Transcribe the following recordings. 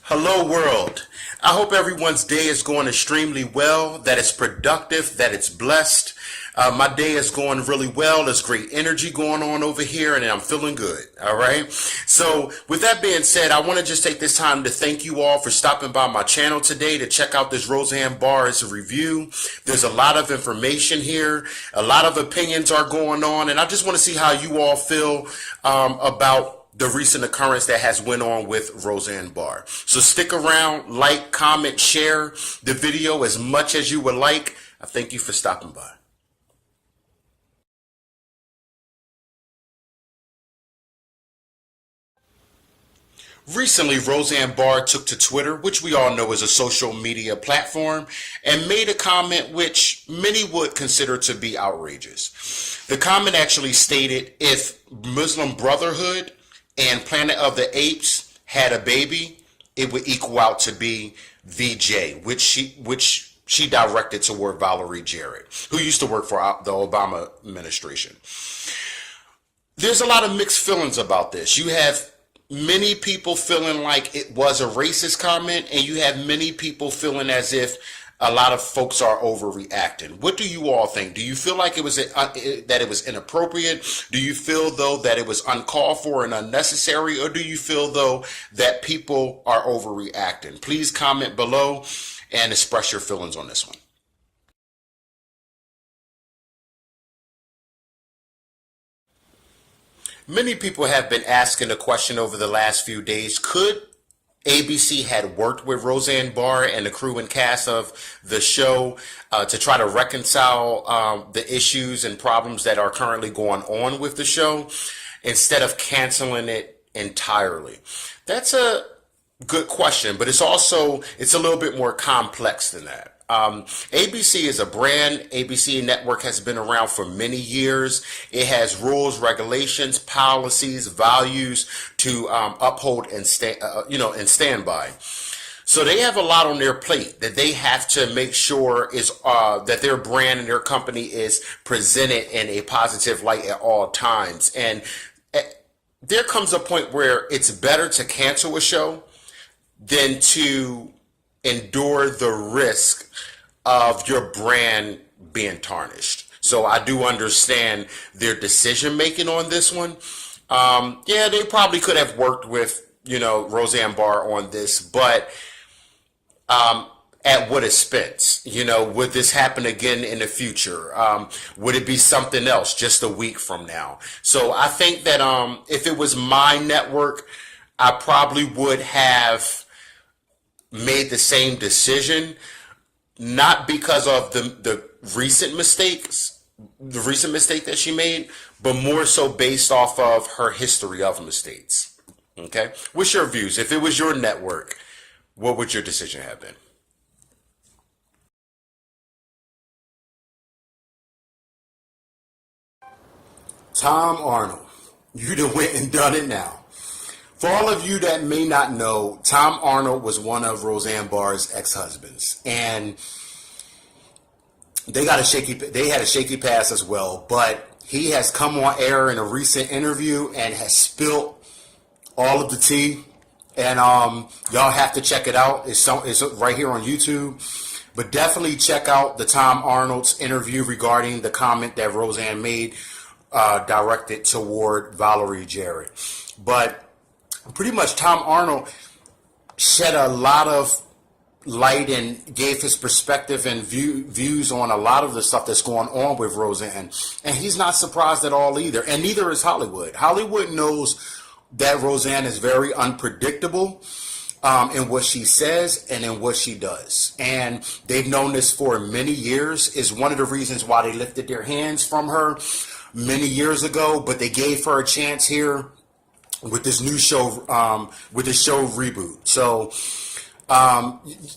Hello world. I hope everyone's day is going extremely well, that it's productive, that it's blessed. My day is going really well. There's great energy going on over here and I'm feeling good. All right. So with that being said, I want to just take this time to thank you all for stopping by my channel today to check out this Rosanne Barr's review. There's a lot of information here. A lot of opinions are going on and I just want to see how you all feel about the recent occurrence that has went on with Rosanne Barr. So stick around, like, comment, share the video as much as you would like. I thank you for stopping by. Recently, Rosanne Barr took to Twitter, which we all know is a social media platform, and made a comment which many would consider to be outrageous. The comment actually stated, if Muslim Brotherhood and Planet of the Apes had a baby, it would equal out to be VJ, which she directed toward Valerie Jarrett, who used to work for the Obama administration. There's a lot of mixed feelings about this. You have many people feeling like it was a racist comment, and you have many people feeling as if a lot of folks are overreacting. What do you all think? Do you feel like it was that it was inappropriate? Do you feel though that it was uncalled for and unnecessary, or do you feel though that people are overreacting? Please comment below and express your feelings on this one. Many people have been asking the question over the last few days, could ABC had worked with Rosanne Barr and the crew and cast of the show to try to reconcile the issues and problems that are currently going on with the show instead of canceling it entirely? That's a good question, but it's a little bit more complex than that. ABC is a brand. ABC network has been around for many years. It has rules, regulations, policies, values to uphold and stand by. So they have a lot on their plate that they have to make sure is that their brand and their company is presented in a positive light at all times. And there comes a point where it's better to cancel a show than to endure the risk of your brand being tarnished. So I do understand their decision making on this one. Yeah, they probably could have worked with, Rosanne Barr on this, but at what expense? Would this happen again in the future? Would it be something else just a week from now? So I think that if it was my network, I probably would have made the same decision, not because of the recent mistake that she made, but more so based off of her history of mistakes. Okay? What's your views? If it was your network, what would your decision have been? Tom Arnold, you done went and done it now. For all of you that may not know, Tom Arnold was one of Rosanne Barr's ex-husbands, and they had a shaky past as well. But he has come on air in a recent interview and has spilled all of the tea, and y'all have to check it out. It's right here on YouTube. But definitely check out the Tom Arnold's interview regarding the comment that Rosanne made, directed toward Valerie Jarrett. But pretty much Tom Arnold shed a lot of light and gave his perspective and views on a lot of the stuff that's going on with Rosanne. And he's not surprised at all either. And neither is Hollywood. Hollywood knows that Rosanne is very unpredictable in what she says and in what she does. And they've known this for many years. Is one of the reasons why they lifted their hands from her many years ago. But they gave her a chance here with this new show, with the show reboot. So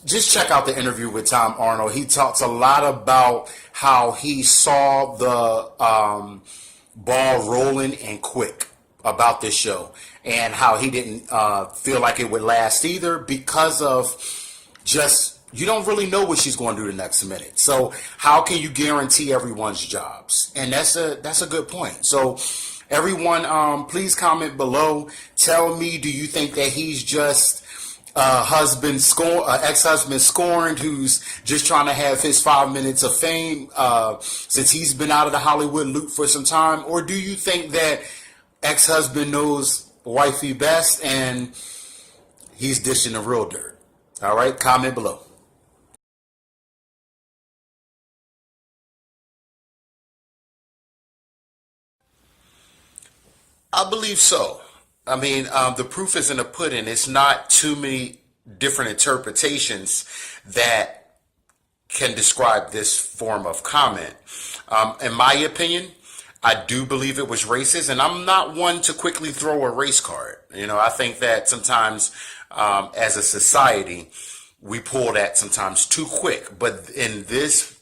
just check out the interview with Tom Arnold. He talks a lot about how he saw the ball rolling and quick about this show, and how he didn't feel like it would last either because of just, you don't really know what she's going to do the next minute. So how can you guarantee everyone's jobs? And that's a good point. So everyone, please comment below. Tell me, do you think that he's just ex-husband scorned, who's just trying to have his 5 minutes of fame since he's been out of the Hollywood loop for some time? Or do you think that ex-husband knows wifey best and he's dishing the real dirt? All right, comment below. I believe so. I mean, the proof is in the pudding. It's not too many different interpretations that can describe this form of comment. In my opinion, I do believe it was racist, and I'm not one to quickly throw a race card. You know, I think that sometimes as a society, we pull that sometimes too quick. But in this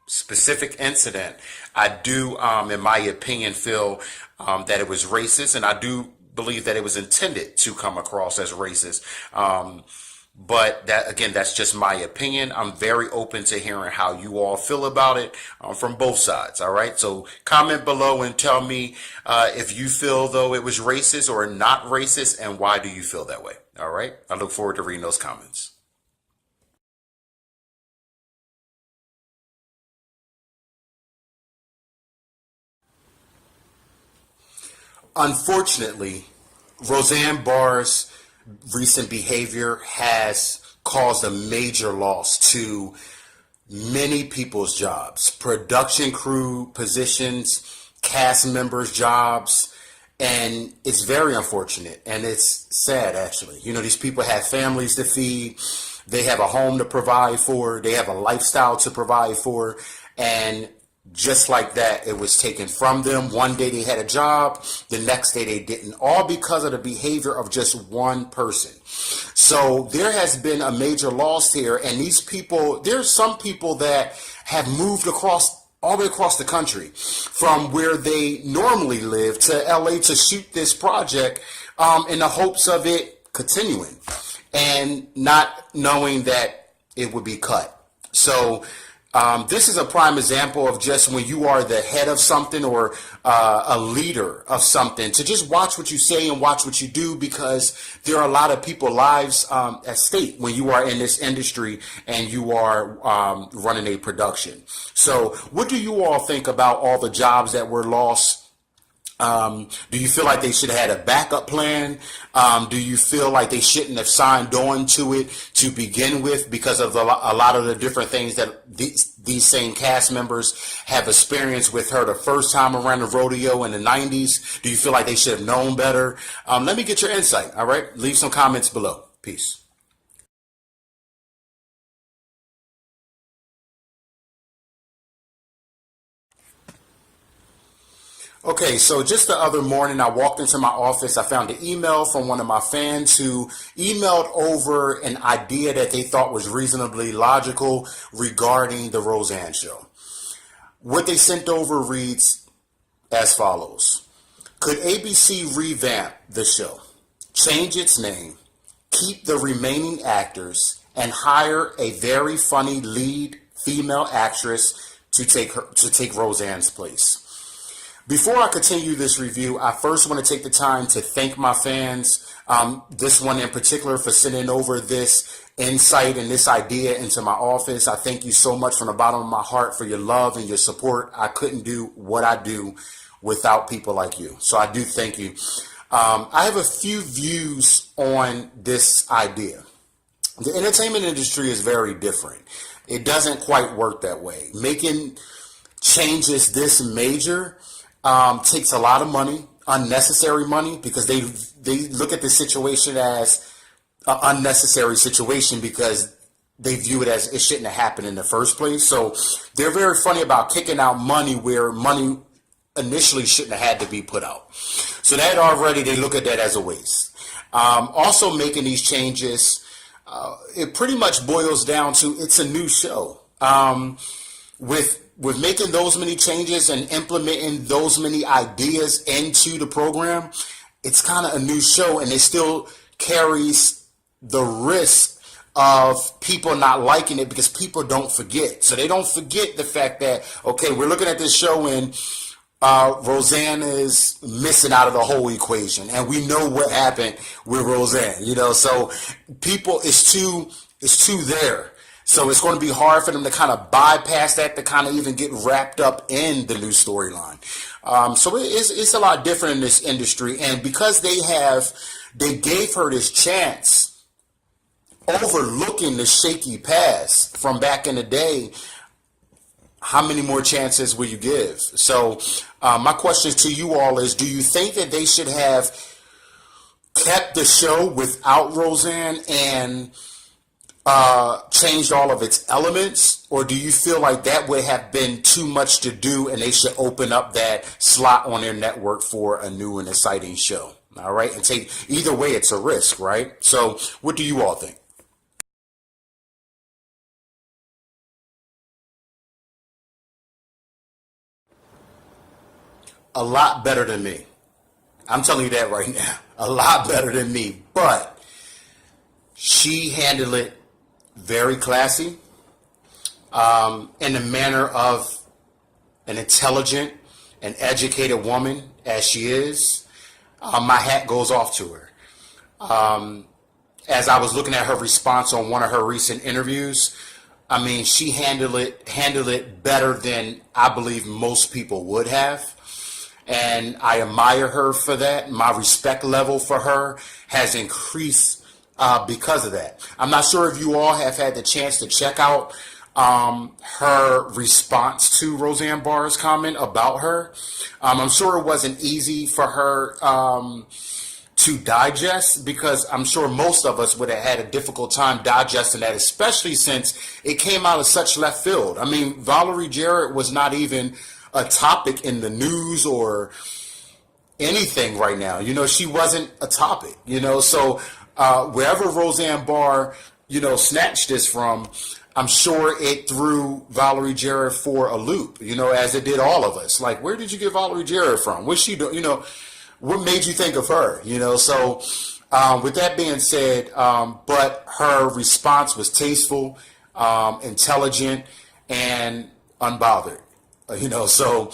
specific incident, I do, in my opinion, feel that it was racist, and I do believe that it was intended to come across as racist. But that, again, that's just my opinion. I'm very open to hearing how you all feel about it from both sides. All right. So comment below and tell me if you feel though it was racist or not racist, and why do you feel that way? All right. I look forward to reading those comments. Unfortunately, Rosanne Barr's recent behavior has caused a major loss to many people's jobs, production crew positions, cast members' jobs, and it's very unfortunate and it's sad actually. You know, these people have families to feed, they have a home to provide for, they have a lifestyle to provide for, and just like that, it was taken from them. One day they had a job, the next day they didn't, all because of the behavior of just one person. So there has been a major loss here, and these people, there's some people that have moved across all the way across the country from where they normally live to LA to shoot this project in the hopes of it continuing and not knowing that it would be cut. So this is a prime example of just when you are the head of something or a leader of something, to just watch what you say and watch what you do, because there are a lot of people's lives at stake when you are in this industry and you are running a production. So what do you all think about all the jobs that were lost? Do you feel like they should have had a backup plan? Do you feel like they shouldn't have signed on to it to begin with because of a lot of the different things that these same cast members have experienced with her the first time around the rodeo in the 90s? Do you feel like they should have known better? Let me get your insight. All right. Leave some comments below. Peace. Okay, so just the other morning, I walked into my office. I found an email from one of my fans who emailed over an idea that they thought was reasonably logical regarding the Roseanne show. What they sent over reads as follows. Could ABC revamp the show, change its name, keep the remaining actors, and hire a very funny lead female actress to take Roseanne's place? Before I continue this review, I first want to take the time to thank my fans, this one in particular, for sending over this insight and this idea into my office. I thank you so much from the bottom of my heart for your love and your support. I couldn't do what I do without people like you. So I do thank you. I have a few views on this idea. The entertainment industry is very different. It doesn't quite work that way. Making changes this major takes a lot of money, unnecessary money, because they look at the situation as an unnecessary situation because they view it as it shouldn't have happened in the first place. So they're very funny about kicking out money where money initially shouldn't have had to be put out. So that already, they look at that as a waste. Also making these changes, it pretty much boils down to it's a new show. With making those many changes and implementing those many ideas into the program, it's kind of a new show, and it still carries the risk of people not liking it because people don't forget. So they don't forget the fact that, okay, we're looking at this show and Rosanne is missing out of the whole equation, and we know what happened with Rosanne. So people, it's too there. So it's going to be hard for them to kind of bypass that to kind of even get wrapped up in the new storyline. So it's a lot different in this industry, and because they gave her this chance, overlooking the shaky past from back in the day. How many more chances will you give? So my question to you all is, do you think that they should have kept the show without Rosanne and changed all of its elements? Or do you feel like that would have been too much to do and they should open up that slot on their network for a new and exciting show? All right. And take either way, it's a risk, right? So what do you all think? A lot better than me. I'm telling you that right now. A lot better than me. But she handled it very classy, in the manner of an intelligent and educated woman as she is. My hat goes off to her. As I was looking at her response on one of her recent interviews, I mean, she handled it better than I believe most people would have. And I admire her for that. My respect level for her has increased because of that. I'm not sure if you all have had the chance to check out her response to Roseanne Barr's comment about her. I'm sure it wasn't easy for her to digest, because I'm sure most of us would have had a difficult time digesting that, especially since it came out of such left field. I mean, Valerie Jarrett was not even a topic in the news or anything right now. She wasn't a topic, so wherever Roseanne Barr, snatched this from, I'm sure it threw Valerie Jarrett for a loop, as it did all of us. Like, where did you get Valerie Jarrett from? What's she doing? What made you think of her? So with that being said, but her response was tasteful, intelligent, and unbothered. So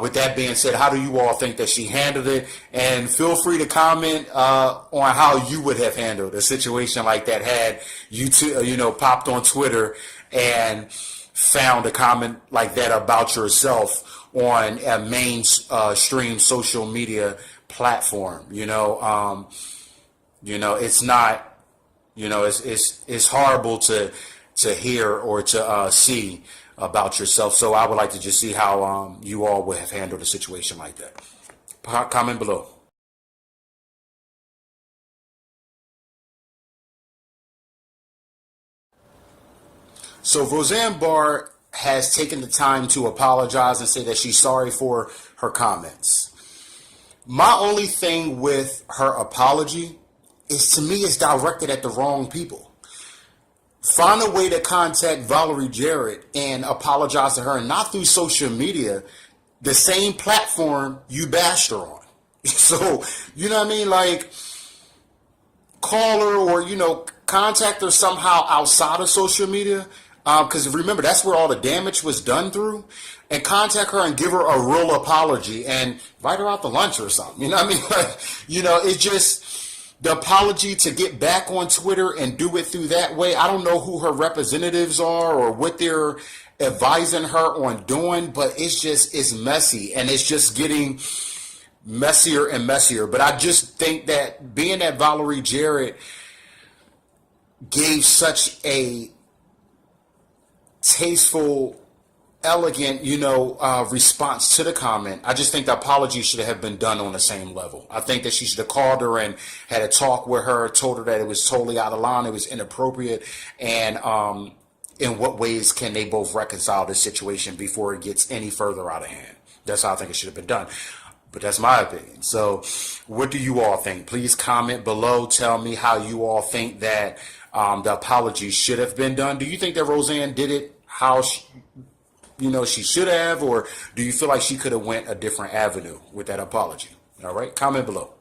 with that being said, how do you all think that she handled it? And feel free to comment on how you would have handled a situation like that had you popped on Twitter and found a comment like that about yourself on a mainstream social media platform. It's not, it's horrible to hear or to see about yourself. So I would like to just see how you all would have handled a situation like that. Comment below. So Roseanne Barr has taken the time to apologize and say that she's sorry for her comments. My only thing with her apology is, to me, it's directed at the wrong people. Find a way to contact Valerie Jarrett and apologize to her, and not through social media, the same platform you bashed her on. So, you know what I mean? Like, call her or, contact her somehow outside of social media. Because remember, that's where all the damage was done through. And contact her and give her a real apology and invite her out to lunch or something. You know what I mean? Like, it's just the apology to get back on Twitter and do it through that way. I don't know who her representatives are or what they're advising her on doing, but it's messy, and it's just getting messier and messier. But I just think that being that Valerie Jarrett gave such a tasteful, elegant, response to the comment, I just think the apology should have been done on the same level. I think that she should have called her and had a talk with her, told her that it was totally out of line, it was inappropriate, and in what ways can they both reconcile this situation before it gets any further out of hand. That's how I think it should have been done. But that's my opinion. So what do you all think? Please comment below. Tell me how you all think that the apology should have been done. Do you think that Roseanne did it how she should have, or do you feel like she could have went a different avenue with that apology? All right, comment below.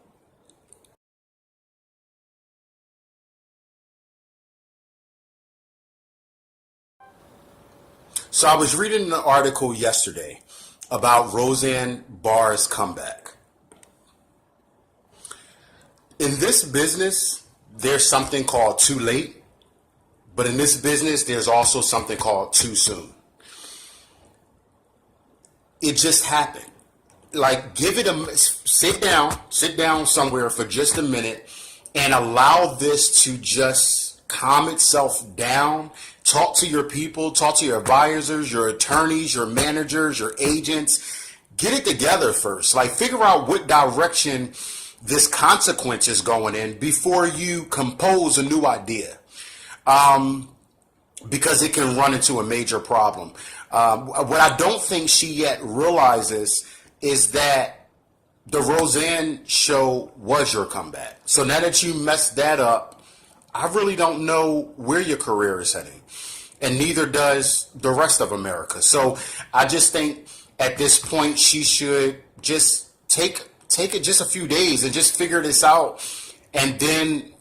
So I was reading an article yesterday, about Rosanne Barr's comeback. In this business, there's something called too late, but in this business, there's also something called too soon. It just happened. Like, give it a sit down somewhere for just a minute and allow this to just calm itself down. Talk to your people, talk to your advisors, your attorneys, your managers, your agents. Get it together first. Like, figure out what direction this consequence is going in before you compose a new idea. Because it can run into a major problem. What I don't think she yet realizes is that the Rosanne show was your comeback. So now that you messed that up, I really don't know where your career is heading. And neither does the rest of America. So I just think at this point she should just take it just a few days and just figure this out and then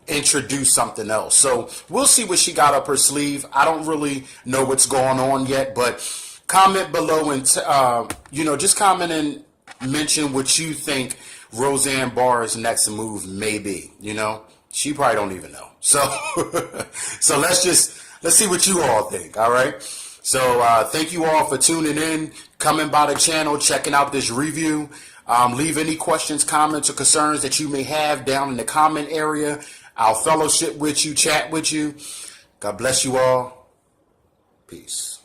introduce something else. So we'll see what she got up her sleeve. I don't really know what's going on yet, but comment below and just comment and mention what you think Rosanne Barr's next move may be. She probably don't even know. So so let's see what you all think. All right. So thank you all for tuning in, coming by the channel, checking out this review. Leave any questions, comments, or concerns that you may have down in the comment area. I'll fellowship with you, chat with you. God bless you all. Peace.